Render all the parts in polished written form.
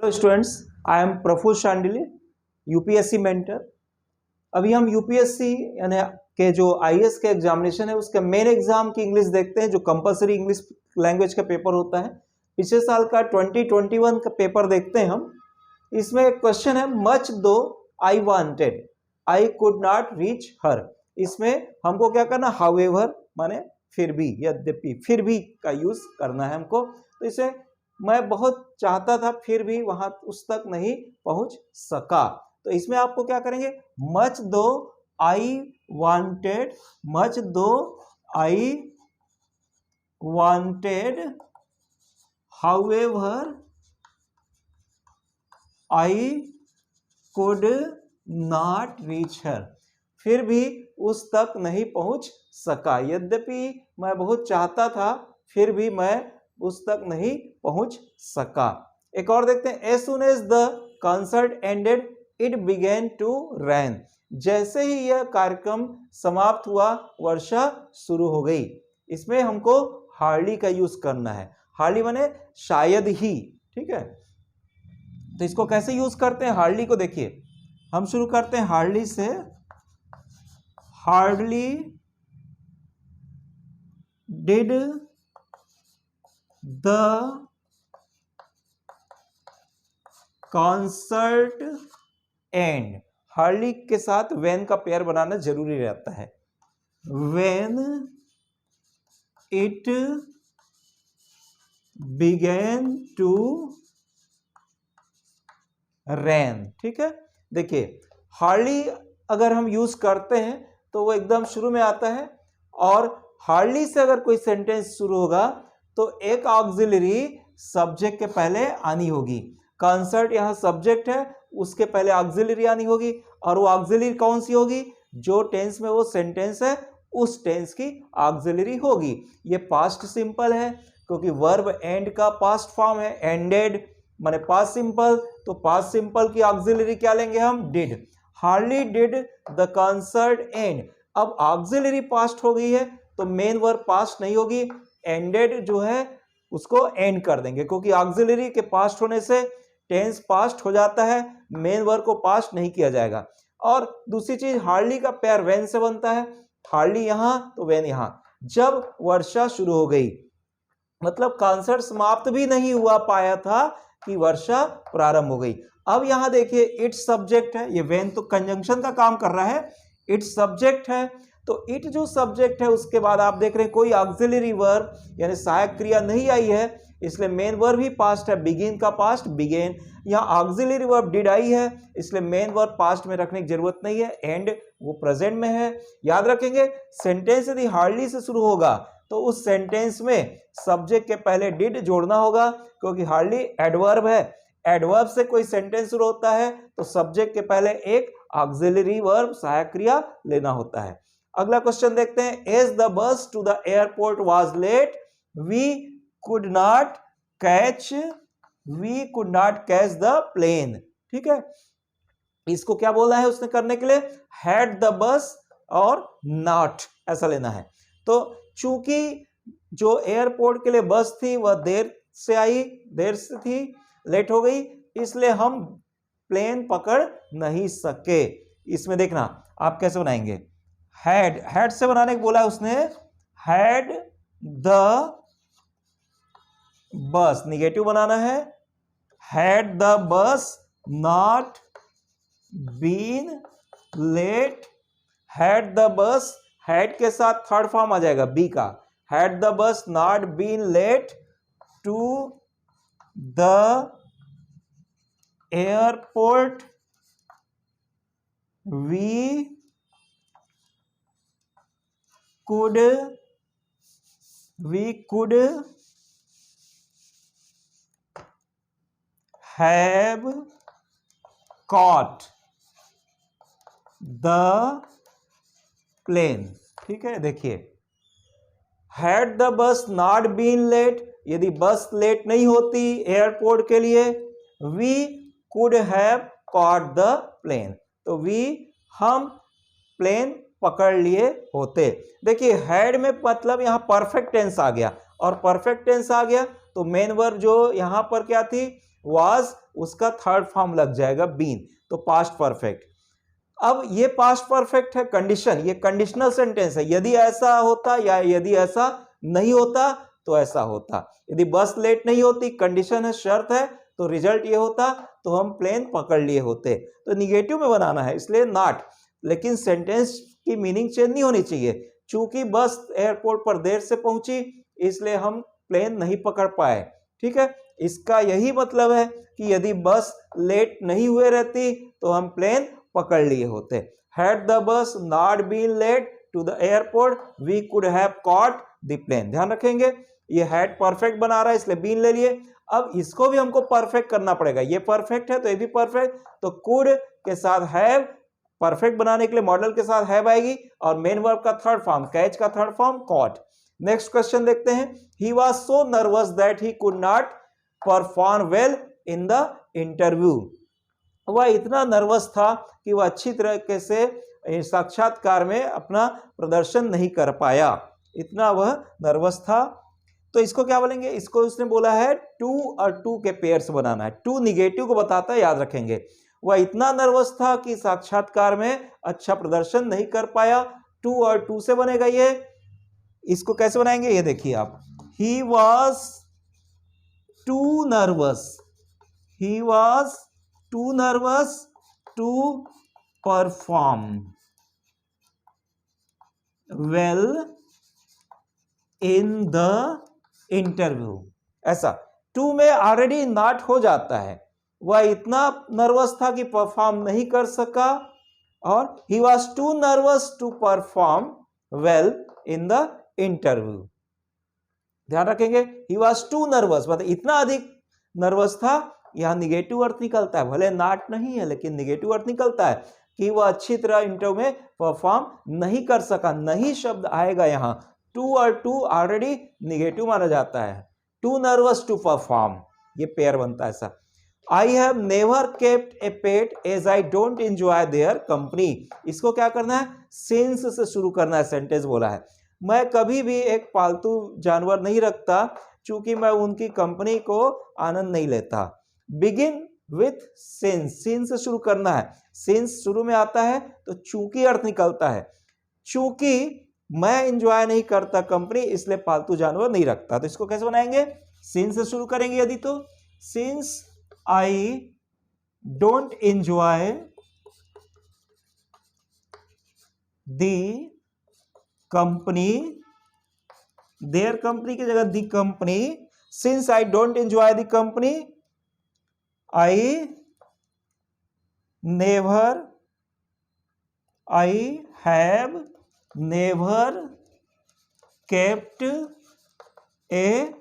Hello students, I am Praful Shandilya, UPSC mentor. अभी हम UPSC यानी के जो आईएएस के एग्जामिनेशन है उसके मेन एग्जाम की इंग्लिश देखते हैं, जो कंपलसरी इंग्लिश लैंग्वेज का पेपर होता है। पिछले साल का 2021 का पेपर देखते हैं हम। इसमें एक क्वेश्चन है, मच दो I wanted I could not reach हर। इसमें हमको क्या करना, हाउएवर माने फिर भी, यद्यपि, फिर भी का यूज करना है हमको। तो इसे मैं बहुत चाहता था फिर भी वहां उस तक नहीं पहुंच सका। तो इसमें आपको क्या करेंगे, मच दो आई वांटेड, मच दो I wanted however I could not reach हर। फिर भी उस तक नहीं पहुंच सका, यद्यपि मैं बहुत चाहता था फिर भी मैं उस तक नहीं पहुंच सका। एक और देखते हैं, as soon as the concert ended it began to rain। जैसे ही यह कार्यक्रम समाप्त हुआ वर्षा शुरू हो गई। इसमें हमको हार्डली का यूज करना है। हार्डली माने शायद ही, ठीक है। तो इसको कैसे यूज करते हैं हार्डली को, देखिए हम शुरू करते हैं हार्डली से। Hardly did the concert end. Hardly के साथ व्हेन का पेयर बनाना जरूरी रहता है। When it began to rain, ठीक है। देखिए हार्डली अगर हम यूज करते हैं तो वो एकदम शुरू में आता है, और हार्डली से अगर कोई सेंटेंस शुरू होगा तो एक ऑक्सिलरी सब्जेक्ट के पहले आनी होगी। कॉन्सर्ट यहां सब्जेक्ट है, उसके पहले ऑक्सिलरी आनी होगी, और वो ऑक्सिलरी कौन सी होगी, जो टेंस में वो सेंटेंस है उस टेंस की ऑक्सिलरी होगी। ये पास्ट सिंपल है क्योंकि वर्ब एंड का पास्ट फॉर्म है, एंडेड माने पास्ट सिंपल, तो पास्ट सिंपल की ऑक्सिलरी क्या लेंगे हम, did. Hardly did the concert and. अब ऑक्सिलरी पास्ट हो गई है तो मेन वर्ब पास्ट नहीं होगी, एंडेड जो है उसको एंड कर देंगे, क्योंकि ऑक्सिलरी के पास्ट होने से टेंस पास्ट हो जाता है, मेन वर्ब को पास्ट नहीं किया जाएगा। और दूसरी चीज, हार्डली का पेयर व्हेन से बनता है। हार्डली यहां तो व्हेन यहां। जब वर्षा शुरू हो गई, मतलब कॉन्सर्ट समाप्त भी नहीं हुआ पाया था कि वर्षा प्रारंभ हो गई। अब यहां देखिए इट सब्जेक्ट है, ये व्हेन तो कंजंक्शन का काम कर रहा है, इट सब्जेक्ट है। तो इट जो सब्जेक्ट है उसके बाद आप देख रहे हैं कोई ऑक्सिलरी वर्ब यानी सहायक क्रिया नहीं आई है, इसलिए मेन वर्ब ही पास्ट है, बिगिन का पास्ट बिगेन। यहाँ ऑक्सिलरी वर्ब डिड आई है, इसलिए मेन वर्ब पास्ट में रखने की जरूरत नहीं है, एंड वो प्रेजेंट में है। याद रखेंगे सेंटेंस यदि हार्डली से शुरू होगा तो उस सेंटेंस में सब्जेक्ट के पहले डिड जोड़ना होगा, क्योंकि हार्डली एडवर्ब है। एडवर्ब से कोई सेंटेंस शुरू होता है तो सब्जेक्ट के पहले एक ऑक्सिलरी वर्ब सहायक क्रिया लेना होता है। अगला क्वेश्चन देखते हैं, as the bus to the airport was late we could not catch the plane, ठीक है। इसको क्या बोला है उसने करने के लिए, हैड द बस और नॉट ऐसा लेना है। तो चूंकि जो एयरपोर्ट के लिए बस थी वह देर से थी, लेट हो गई, इसलिए हम प्लेन पकड़ नहीं सके। इसमें देखना आप कैसे बनाएंगे, हैड से बनाने को बोला है उसने, हैड द बस निगेटिव बनाना है, had the bus not been late. Had the bus, had के साथ थर्ड फॉर्म आ जाएगा बी का, had the bus not been late to the airport we could have caught the plane, ठीक है। देखिए had the bus not been late, यदि बस लेट नहीं होती एयरपोर्ट के लिए, we could have caught the plane, तो we हम प्लेन पकड़ लिए होते। देखिए हैड में मतलब यहां परफेक्ट टेंस आ गया, और परफेक्ट टेंस आ गया तो मेन वर्ब जो यहां पर क्या थी, वाज उसका थर्ड फॉर्म लग जाएगा बीन, तो पास्ट परफेक्ट। अब ये पास्ट परफेक्ट है कंडीशन, ये कंडीशनल सेंटेंस है, यदि ऐसा होता या यदि ऐसा नहीं होता तो ऐसा होता। यदि बस लेट नहीं होती, कंडीशन है, शर्त है, तो रिजल्ट ये होता, तो हम प्लेन पकड़ लिए होते। तो निगेटिव में बनाना है, इसलिए नॉट, लेकिन सेंटेंस की मीनिंग चेंज नहीं होनी चाहिए। चूंकि बस एयरपोर्ट पर देर से पहुंची इसलिए हम प्लेन नहीं पकड़ पाए, ठीक है। इसका यही मतलब है कि यदि बस लेट नहीं हुए रहती तो हम प्लेन पकड़ लिए होते। Had the bus not been late to the airport, we could have caught the plane। ध्यान रखेंगे, ये had परफेक्ट बना रहा है इसलिए बीन ले लिए। अब इसको भी हमको परफेक्ट करना पड़ेगा, ये परफेक्ट है तो ये भी परफेक्ट, तो could के साथ have, परफेक्ट बनाने के लिए मॉडल के साथ have आएगी, और मेन वर्ब का थर्ड फॉर्म, कैच का third form caught। Next question देखते हैं। He was so nervous that he could not perform well in the interview। वह इतना नर्वस था कि वह अच्छी तरीके से साक्षात्कार में अपना प्रदर्शन नहीं कर पाया, इतना वह नर्वस था। तो इसको क्या बोलेंगे, इसको उसने बोला है टू और टू के पेयर्स बनाना है। टू निगेटिव को बताता है, याद रखेंगे। वह इतना नर्वस था कि साक्षात्कार में अच्छा प्रदर्शन नहीं कर पाया, टू और टू से बनेगा ये। इसको कैसे बनाएंगे ये देखिए आप, he was too nervous, he was too nervous to perform well in the interview। ऐसा टू में ऑलरेडी नॉट हो जाता है, वह इतना नर्वस था कि परफॉर्म नहीं कर सका, और he was too nervous to perform well in the interview। ध्यान रखेंगे, he was too nervous मतलब इतना अधिक नर्वस था। यहां निगेटिव अर्थ निकलता है, भले नॉट नहीं है लेकिन निगेटिव अर्थ निकलता है कि वह अच्छी तरह इंटरव्यू में परफॉर्म नहीं कर सका। नहीं शब्द आएगा यहां, टू और टू ऑलरेडी निगेटिव माना जाता है। टू नर्वस टू परफॉर्म, ये पेयर बनता है ऐसा। I have never kept a pet as I don't enjoy their company. इसको क्या करना है, सिंस से शुरू करना है, सेंटेंस बोला है। मैं कभी भी एक पालतू जानवर नहीं रखता चूंकि मैं उनकी कंपनी को आनंद नहीं लेता। बिगिन विथ सिंस, सिंस से शुरू करना है, सिंस शुरू में आता है तो चूंकि अर्थ निकलता है। चूंकि मैं एंजॉय नहीं करता कंपनी इसलिए पालतू जानवर नहीं रखता। तो इसको कैसे बनाएंगे, सिंस से शुरू करेंगे यदि, तो since I don't enjoy the company, their company की जगह the company, since I don't enjoy the company I have never kept a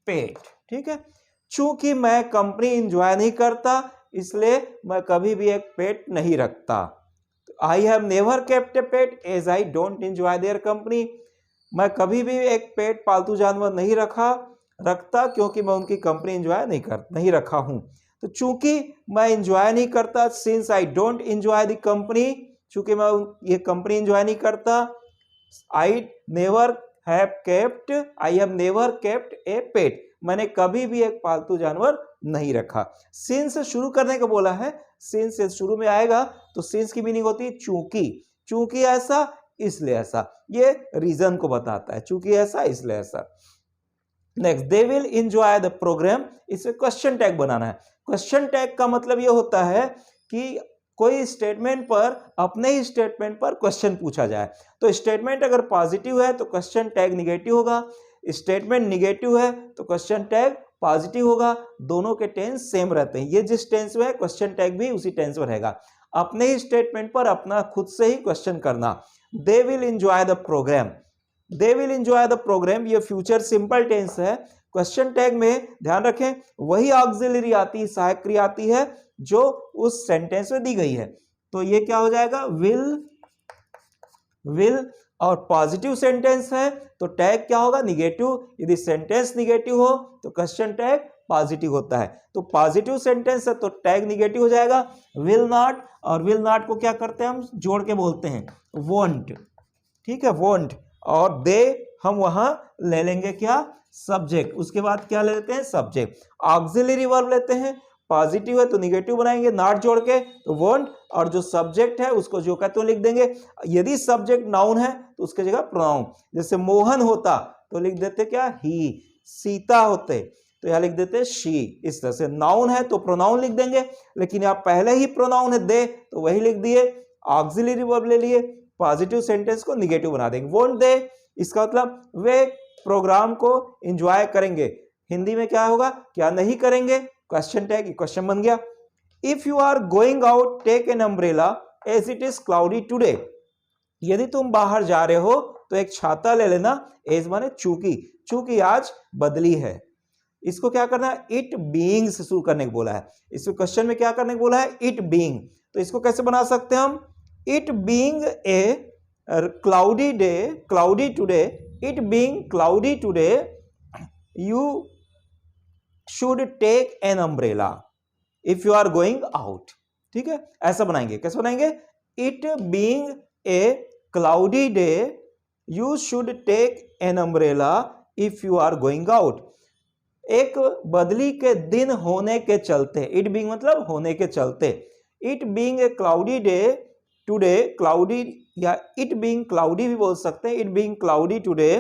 pet। ठीक है, चूंकि मैं कंपनी इंजॉय नहीं करता इसलिए मैं कभी भी एक पेट नहीं रखता। I have never kept a pet as I don't enjoy their company। मैं कभी भी एक पेट पालतू जानवर नहीं रखता क्योंकि मैं उनकी कंपनी इंजॉय नहीं रखा हूं। तो चूंकि मैं एंजॉय नहीं करता, since I don't enjoy the company, चूंकि मैं ये कंपनी एंजॉय नहीं करता, I have never kept a pet, मैंने कभी भी एक पालतू जानवर नहीं रखा। सिंस से शुरू करने को बोला है, सिंस से शुरू में आएगा तो सिंस की मीनिंग होती है चूंकि, चूंकि ऐसा इसलिए ऐसा, ये रीजन को बताता है, चूंकि ऐसा इसलिए ऐसा। Next, they will enjoy the program, इसमें क्वेश्चन टैग बनाना है। क्वेश्चन टैग का मतलब ये होता है कि कोई स्टेटमेंट पर, अपने ही स्टेटमेंट पर क्वेश्चन पूछा जाए। तो स्टेटमेंट अगर पॉजिटिव है तो क्वेश्चन टैग निगेटिव होगा, स्टेटमेंट निगेटिव है तो क्वेश्चन टैग पॉजिटिव होगा। दोनों के टेंस सेम रहते हैं, ये जिस टेंस में है क्वेश्चन टैग भी उसी टेंस में रहेगा। अपने ही स्टेटमेंट पर अपना खुद से ही क्वेश्चन करना। They will enjoy the program, they will enjoy the program, ये फ्यूचर सिंपल टेंस है। क्वेश्चन टैग में ध्यान रखें वही ऑक्सिलरी आती है, सहायक क्रिया आती है जो उस सेंटेंस में दी गई है। तो ये क्या हो जाएगा, विल, और पॉजिटिव सेंटेंस है तो टैग क्या होगा, निगेटिव। यदि सेंटेंस निगेटिव हो तो क्वेश्चन टैग पॉजिटिव होता है। तो पॉजिटिव सेंटेंस है तो टैग निगेटिव हो जाएगा, विल नॉट। और विल नॉट को क्या करते हैं हम, जोड़ के बोलते हैं वोंट। ठीक है, वोंट, और दे हम वहां ले लेंगे क्या, सब्जेक्ट। उसके बाद क्या ले लेते हैं, सब्जेक्ट। ऑक्सिलरी वर्ब लेते हैं, पॉजिटिव है तो निगेटिव बनाएंगे, नॉट जोड़ के तो वोंट, और जो सब्जेक्ट है उसको जो कहते हो लिख देंगे। यदि सब्जेक्ट नाउन है तो उसके जगह प्रोनाउन, जैसे मोहन होता तो लिख देते क्या, ही। सीता होते तो यहां लिख देते शी। इस तरह से नाउन है तो प्रोनाउन लिख देंगे, लेकिन यहाँ पहले ही प्रोनाउन है दे तो वही लिख दिए। ऑक्सिलरी वर्ब ले लिए, पॉजिटिव सेंटेंस को निगेटिव बना देंगे, वोंट दे, इसका मतलब वे प्रोग्राम को एंजॉय करेंगे। हिंदी में क्या होगा, क्या नहीं करेंगे, क्वेश्चन टैग, क्वेश्चन बन गया। If you are going out take an umbrella as it is cloudy today. यदि तुम बाहर जा रहे हो तो एक छाता ले लेना, एज माने चूंकि, चूंकि आज बदली है। इसको क्या करना है, इट बीइंग से शुरू करने को बोला है। इस क्वेश्चन में क्या करने को बोला है, इट बीइंग। तो इसको कैसे बना सकते हैं हम, it being a cloudy day, cloudy today, it being cloudy today you should take an umbrella if you are going out. ठीक है, ऐसा बनाएंगे। कैसे बनाएंगे, it being a cloudy day you should take an umbrella if you are going out. एक बदली के दिन होने के चलते, इट बीइंग मतलब होने के चलते, it being a cloudy day today, cloudy या इट बीइंग क्लाउडी भी बोल सकते हैं, it being cloudy today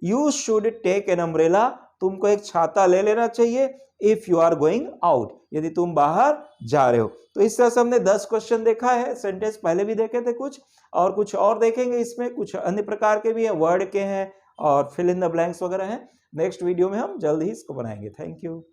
you should take an umbrella, तुमको एक छाता ले लेना चाहिए, if you are going out, यदि तुम बाहर जा रहे हो। तो इस तरह से हमने 10 क्वेश्चन देखा है। सेंटेंस पहले भी देखे थे कुछ और देखेंगे। इसमें कुछ अन्य प्रकार के भी हैं, वर्ड के हैं और फिल इन द ब्लैंक्स वगैरह हैं। नेक्स्ट वीडियो में हम जल्द ही इसको बनाएंगे। Thank you.